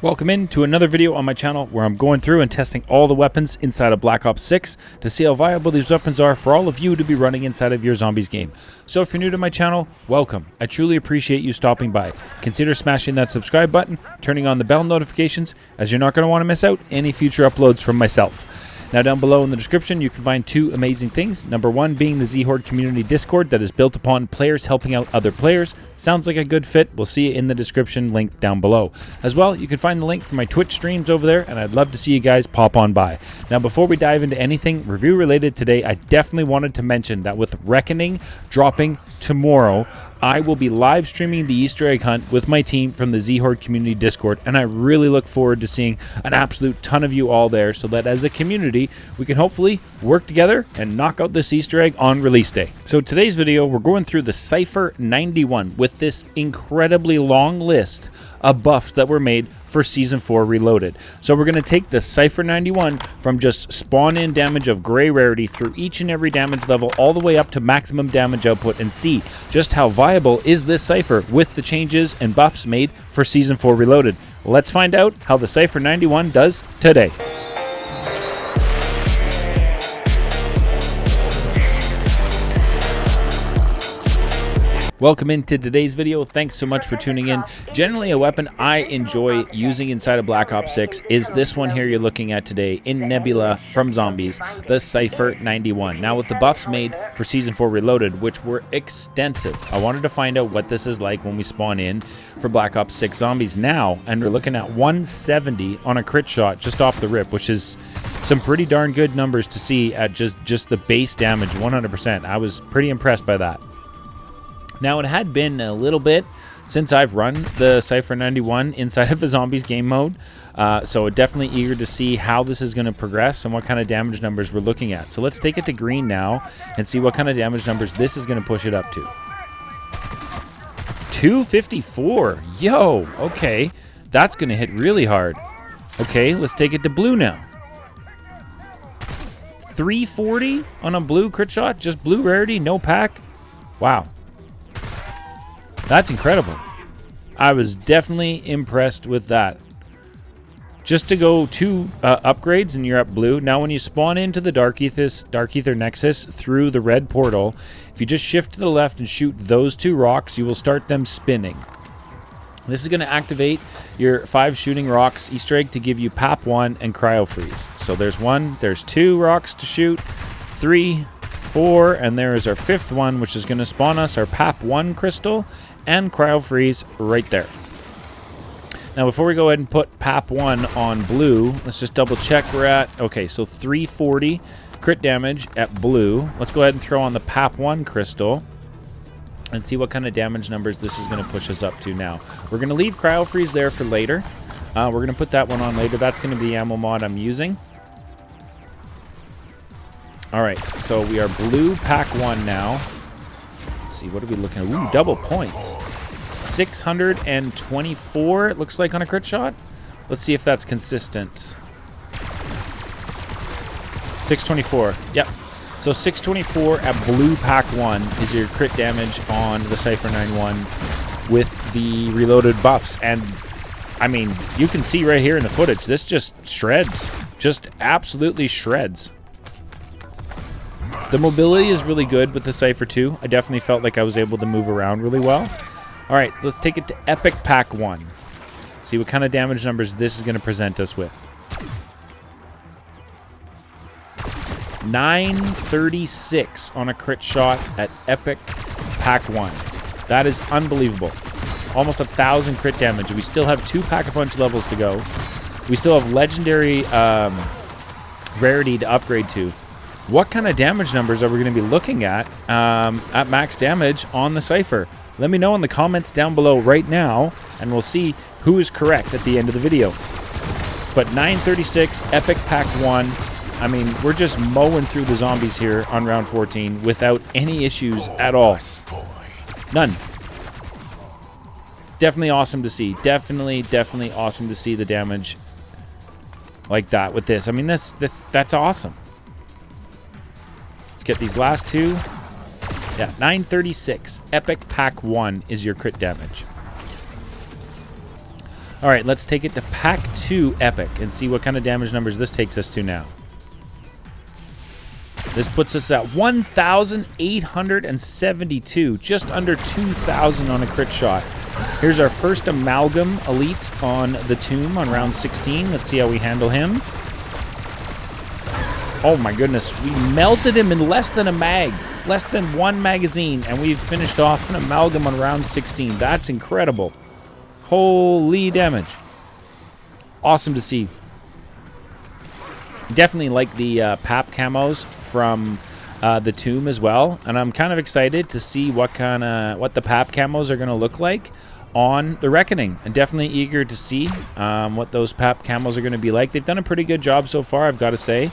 Welcome in to another video on my channel where I'm going through and testing all the weapons inside of Black Ops 6 to see how viable these weapons are for all of you to be running inside of your zombies game. So if you're new to my channel, welcome. I truly appreciate you stopping by. Consider smashing that subscribe button, turning on the bell notifications, as you're not going to want to miss out any future uploads from myself. Now down below in the description you can find two amazing things. Number one being the Zhorde community Discord that is built upon players helping out other players. Sounds like a good fit. We'll see it in the description link down below. As well, you can find the link for my Twitch streams over there, and I'd love to see you guys pop on by. Now before we dive into anything review related today, I definitely wanted to mention that with Reckoning dropping tomorrow, I will be live streaming the Easter egg hunt with my team from the Zhorde community Discord, and I really look forward to seeing an absolute ton of you all there so that as a community we can hopefully work together and knock out this Easter egg on release day. So today's video we're going through the Cypher 91 with this incredibly long list of buffs that were made for Season 4 Reloaded. So we're going to take the Cypher 91 from just spawn-in damage of gray rarity through each and every damage level all the way up to maximum damage output and see just how viable is this Cypher with the changes and buffs made for Season 4 Reloaded. Let's find out how the Cypher 91 does today. Welcome into today's video. Thanks so much for tuning in. Generally, a weapon I enjoy using inside of Black Ops 6 is this one here you're looking at today in Nebula from Zombies, the Cypher 91. Now with the buffs made for Season 4 Reloaded, which were extensive, I wanted to find out what this is like when we spawn in for Black Ops 6 Zombies now, and we're looking at 170 on a crit shot just off the rip, which is some pretty darn good numbers to see at just the base damage, 100%. I was pretty impressed by that. Now, it had been a little bit since I've run the Cypher 91 inside of a Zombies game mode, so definitely eager to see how this is going to progress and what kind of damage numbers we're looking at. So let's take it to green now and see what kind of damage numbers this is going to push it up to. 254. Yo, okay. That's going to hit really hard. Okay, let's take it to blue now. 340 on a blue crit shot, just blue rarity, no pack. Wow. That's incredible. I was definitely impressed with that. Just to go two upgrades and you're up blue. Now when you spawn into the Dark Aether Nexus through the red portal, if you just shift to the left and shoot those two rocks, you will start them spinning. This is going to activate your 5 shooting rocks Easter egg to give you PAP 1 and Cryo Freeze. So there's 1, there's 2 rocks to shoot, 3, 4, and there is our 5th one, which is going to spawn us our PAP 1 crystal and Cryo Freeze right there. Now before we go ahead and put PAP 1 on blue, let's just double check we're at. Okay, so 340 crit damage at blue. Let's go ahead and throw on the PAP 1 crystal and see what kind of damage numbers this is going to push us up to now. We're going to leave Cryo Freeze there for later. We're going to put that one on later. That's going to be the ammo mod I'm using. Alright, so we are blue pack 1 now. See, what are we looking at? Ooh, double points. 624, it looks like, on a crit shot. Let's see if that's consistent. 624. Yep. So 624 at blue pack 1 is your crit damage on the Cypher 91 with the reloaded buffs. And, I mean, you can see right here in the footage, this just shreds. Just absolutely shreds. The mobility is really good with the Cypher 2. I definitely felt like I was able to move around really well. All right, let's take it to Epic Pack 1. See what kind of damage numbers this is going to present us with. 936 on a crit shot at Epic Pack 1. That is unbelievable. Almost 1,000 crit damage. We still have 2 Pack-a-Punch levels to go. We still have legendary rarity to upgrade to. What kind of damage numbers are we going to be looking at max damage on the Cypher? Let me know in the comments down below right now, and we'll see who is correct at the end of the video. But 936, Epic Pack 1. I mean, we're just mowing through the zombies here on round 14 without any issues at all. None. Definitely awesome to see. Definitely awesome to see the damage like that with this. I mean, that's awesome. Let's get these last two. Yeah, 936. Epic Pack 1 is your crit damage. All right, let's take it to Pack 2 Epic and see what kind of damage numbers this takes us to now. This puts us at 1,872, just under 2,000 on a crit shot. Here's our first Amalgam Elite on the Tomb on round 16. Let's see how we handle him. Oh my goodness, we melted him in less than a mag. Less than one magazine, and we've finished off an Amalgam on round 16. That's incredible. Holy damage. Awesome to see. Definitely like the PAP camos from the Tomb as well, and I'm kind of excited to see what the PAP camos are going to look like on the Reckoning. I'm definitely eager to see what those PAP camos are going to be like. They've done a pretty good job so far, I've got to say.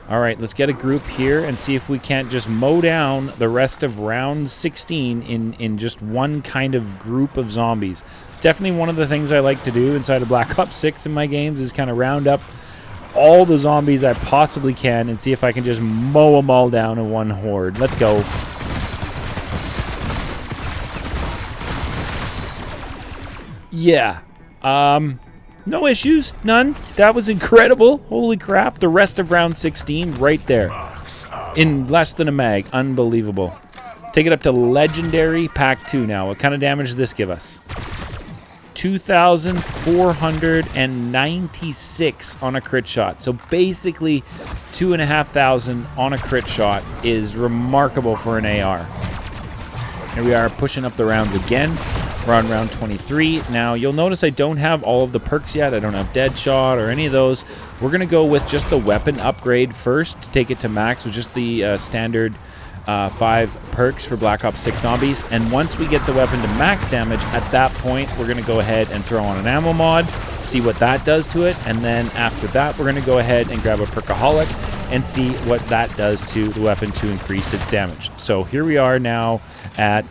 All right, let's get a group here and see if we can't just mow down the rest of round 16 in just one kind of group of zombies. Definitely one of the things I like to do inside of Black Ops 6 in my games is kind of round up all the zombies I possibly can and see if I can just mow them all down in one horde. Let's go. Yeah. No issues, none. That was incredible. Holy crap. The rest of round 16 right there. In less than a mag. Unbelievable. Take it up to Legendary Pack 2 now. What kind of damage does this give us? 2,496 on a crit shot. So basically 2,500 on a crit shot is remarkable for an AR. Here we are pushing up the rounds again. We're on round 23. Now, you'll notice I don't have all of the perks yet. I don't have Deadshot or any of those. We're going to go with just the weapon upgrade first to take it to max with just the standard 5 perks for Black Ops 6 zombies. And once we get the weapon to max damage, at that point, we're going to go ahead and throw on an ammo mod, see what that does to it. And then after that, we're going to go ahead and grab a Perkaholic and see what that does to the weapon to increase its damage. So here we are now at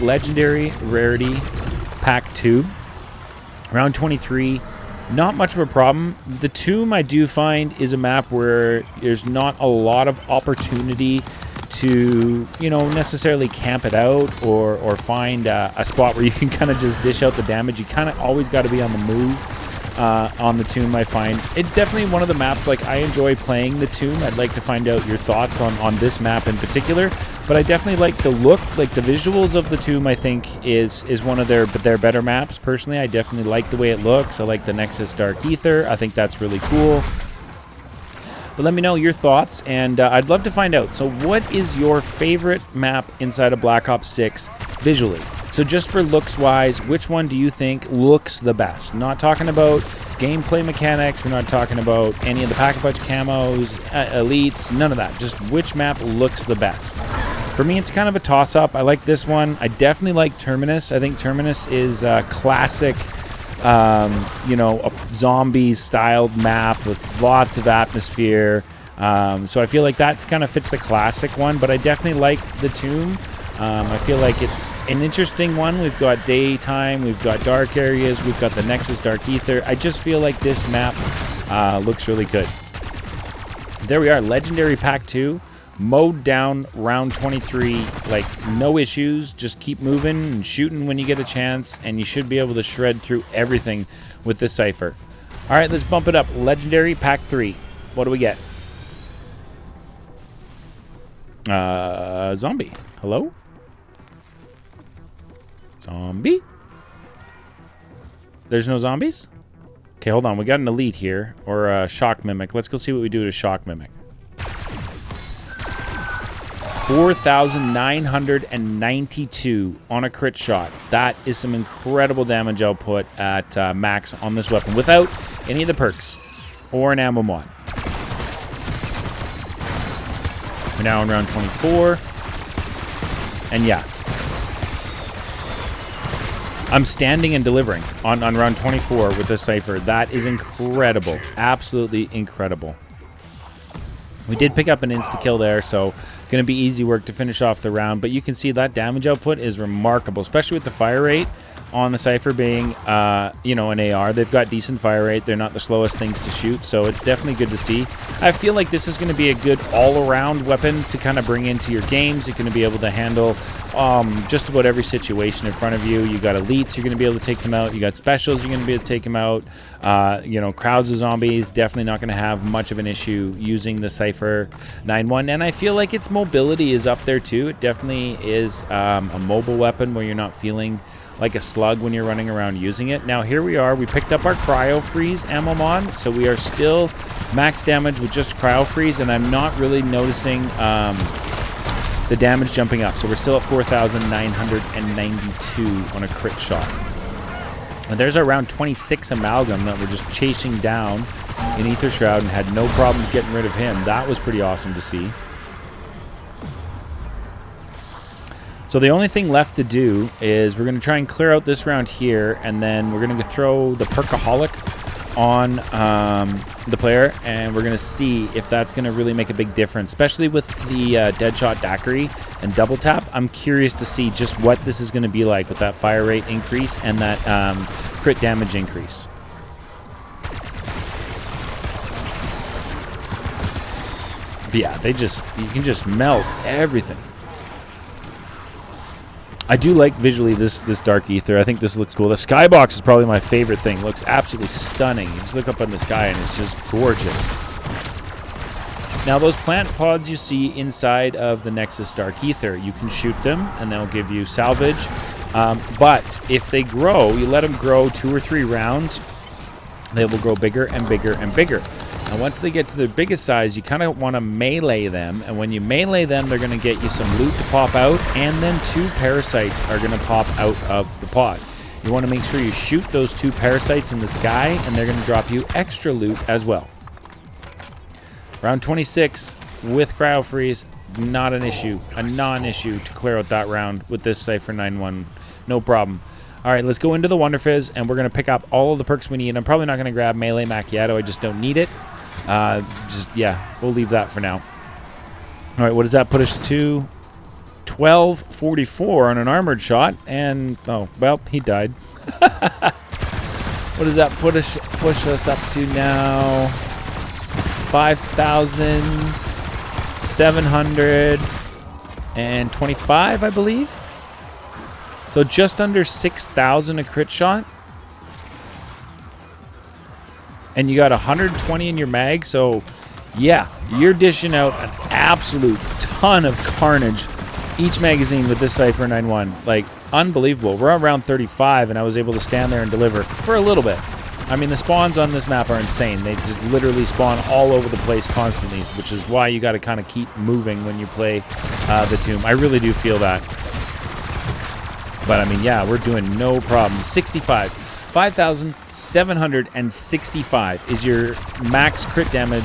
Legendary Rarity Pack 2, round 23. Not much of a problem. The Tomb, I do find, is a map where there's not a lot of opportunity to, you know, necessarily camp it out or find a spot where you can kind of just dish out the damage. You kind of always got to be on the move on the Tomb, I find. It's definitely one of the maps, like, I enjoy playing the Tomb. I'd like to find out your thoughts on this map in particular. But I definitely like the look, like the visuals of the Tomb, I think, is one of their better maps. Personally, I definitely like the way it looks. I like the Nexus Dark Aether. I think that's really cool. But let me know your thoughts, and I'd love to find out. So what is your favorite map inside of Black Ops 6 visually? So just for looks-wise, which one do you think looks the best? Not talking about gameplay mechanics. We're not talking about any of the Pack-a-Punch camos, elites, none of that. Just which map looks the best. For me, it's kind of a toss-up. I like this one. I definitely like Terminus. I think Terminus is a classic, you know, a zombie-styled map with lots of atmosphere. So I feel like that kind of fits the classic one, but I definitely like the Tomb. I feel like it's an interesting one. We've got daytime, we've got dark areas, we've got the Nexus Dark Aether. I just feel like this map looks really good. There we are, Legendary Pack 2. Mowed down round 23, like no issues. Just keep moving and shooting when you get a chance, and you should be able to shred through everything with this Cypher. All right, let's bump it up. Legendary Pack 3. What do we get? Zombie. Hello? Zombie? There's no zombies? Okay, hold on. We got an elite here, or a shock mimic. Let's go see what we do to shock mimic. 4,992 on a crit shot. That is some incredible damage output at max on this weapon without any of the perks or an ammo mod. We're now in round 24. And yeah, I'm standing and delivering on round 24 with this Cypher. That is incredible. Absolutely incredible. We did pick up an insta-kill there, so going to be easy work to finish off the round. But you can see that damage output is remarkable, especially with the fire rate. on the Cypher being, you know, an AR. They've got decent fire rate. They're not the slowest things to shoot, so it's definitely good to see. I feel like this is going to be a good all-around weapon to kind of bring into your games. You're going to be able to handle just about every situation in front of you. You got elites, you're going to be able to take them out. You got specials, you're going to be able to take them out. You know, crowds of zombies, definitely not going to have much of an issue using the Cypher 9.1. And I feel like its mobility is up there too. It definitely is a mobile weapon where you're not feeling like a slug when you're running around using it. Now here we are, we picked up our cryo freeze ammo mod, so we are still max damage with just cryo freeze, and I'm not really noticing the damage jumping up. So we're still at 4,992 on a crit shot. And there's our round 26 Amalgam that we're just chasing down in Aether Shroud and had no problems getting rid of him. That was pretty awesome to see. So the only thing left to do is we're going to try and clear out this round here, and then we're going to throw the Perkaholic on the player, and we're going to see if that's going to really make a big difference, especially with the Deadshot Daiquiri and double tap. I'm curious to see just what this is going to be like with that fire rate increase and that crit damage increase. But yeah, you can just melt everything. I do like visually this dark ether. I think this looks cool. The skybox is probably my favorite thing. It looks absolutely stunning. You just look up in the sky and it's just gorgeous. Now those plant pods you see inside of the Nexus Dark Ether, you can shoot them and they'll give you salvage. But if they grow, you let them grow 2 or 3 rounds, they will grow bigger and bigger and bigger. And once they get to their biggest size, you kind of want to melee them. And when you melee them, they're going to get you some loot to pop out. And then 2 parasites are going to pop out of the pod. You want to make sure you shoot those 2 parasites in the sky, and they're going to drop you extra loot as well. Round 26 with cryo freeze, not an issue. A non-issue to clear out that round with this Cypher 9.1. No problem. All right, let's go into the Wonder Fizz, and we're going to pick up all of the perks we need. I'm probably not going to grab Melee Macchiato. I just don't need it. Yeah, we'll leave that for now. All right, what does that put us to? 1244 on an armored shot, and oh well, he died. What does that push us up to now? 5,725, I believe. So just under 6,000 a crit shot. And you got 120 in your mag, so yeah, you're dishing out an absolute ton of carnage each magazine with this Cypher 9.1. Like, unbelievable. We're around 35, and I was able to stand there and deliver for a little bit. I mean, the spawns on this map are insane. They just literally spawn all over the place constantly, which is why you got to kind of keep moving when you play the Tomb. I really do feel that. But, I mean, yeah, we're doing no problem. 65. 5,765 is your max crit damage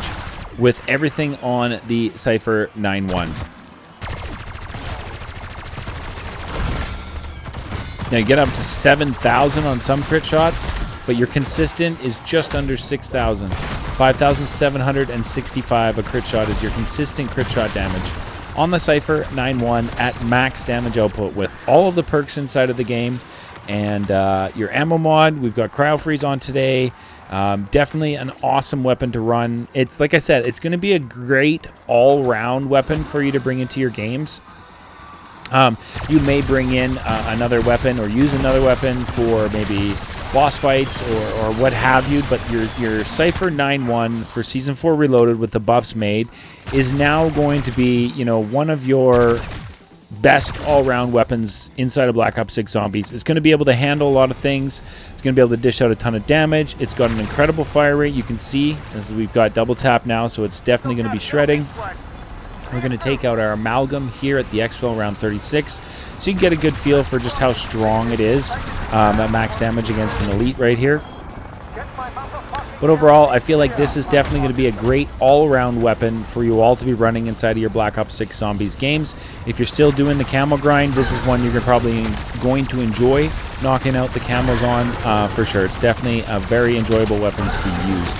with everything on the Cypher 9.1. Now you get up to 7,000 on some crit shots, but your consistent is just under 6,000. 5,765 a crit shot is your consistent crit shot damage on the Cypher 9.1 at max damage output with all of the perks inside of the game. And your ammo mod, we've got cryo freeze on today. Definitely an awesome weapon to run. It's like I said, it's going to be a great all-round weapon for you to bring into your games. You may bring in another weapon or use another weapon for maybe boss fights or what have you, but your Cypher 9.1 for Season 4 Reloaded with the buffs made is now going to be, you know, one of your best all-round weapons inside of Black Ops 6 Zombies. It's going to be able to handle a lot of things. It's going to be able to dish out a ton of damage. It's got an incredible fire rate. You can see as we've got double tap now, so it's definitely going to be shredding. We're going to take out our Amalgam here at the Exfil round 36, so you can get a good feel for just how strong it is at max damage against an elite right here. But overall, I feel like this is definitely going to be a great all-around weapon for you all to be running inside of your Black Ops 6 Zombies games. If you're still doing the camo grind, this is one you're probably going to enjoy knocking out the camos on for sure. It's definitely a very enjoyable weapon to be used.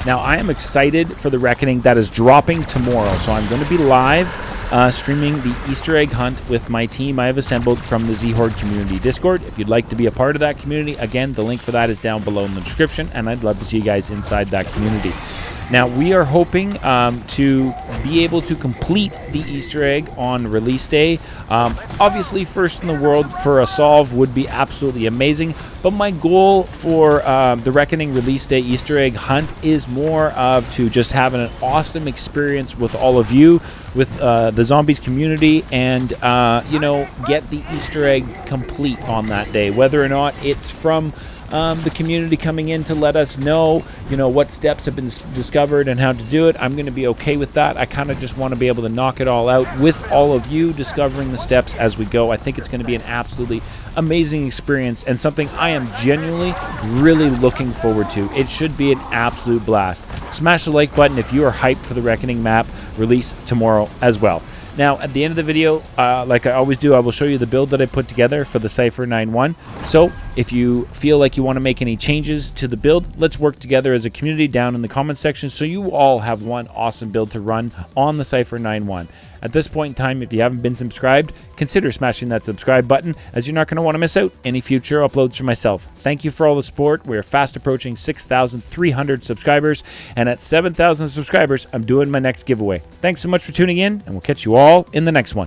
Now, I am excited for the Reckoning that is dropping tomorrow. So I'm going to be live streaming the Easter egg hunt with my team I have assembled from the Zhorde community Discord. If you'd like to be a part of that community, again, the link for that is down below in the description, and I'd love to see you guys inside that community. Now, we are hoping to be able to complete the Easter egg on release day. Obviously, first in the world for a solve would be absolutely amazing, but my goal for the Reckoning release day Easter egg hunt is more of to just having an awesome experience with all of you, with the zombies community, and you know, get the Easter egg complete on that day, whether or not it's from the community coming in to let us know, you know, what steps have been discovered and how to do it. I'm going to be okay with that. I kind of just want to be able to knock it all out with all of you, discovering the steps as we go. I think it's going to be an absolutely amazing experience and something I am genuinely really looking forward to. It should be an absolute blast. Smash the like button if you are hyped for the Reckoning map release tomorrow as well. Now, at the end of the video, like I always do, I will show you the build that I put together for the Cypher 9.1. So, if you feel like you want to make any changes to the build, let's work together as a community down in the comment section so you all have one awesome build to run on the Cypher 9.1. At this point in time, if you haven't been subscribed, consider smashing that subscribe button, as you're not going to want to miss out any future uploads from myself. Thank you for all the support. We are fast approaching 6,300 subscribers, and at 7,000 subscribers, I'm doing my next giveaway. Thanks so much for tuning in, and we'll catch you all in the next one.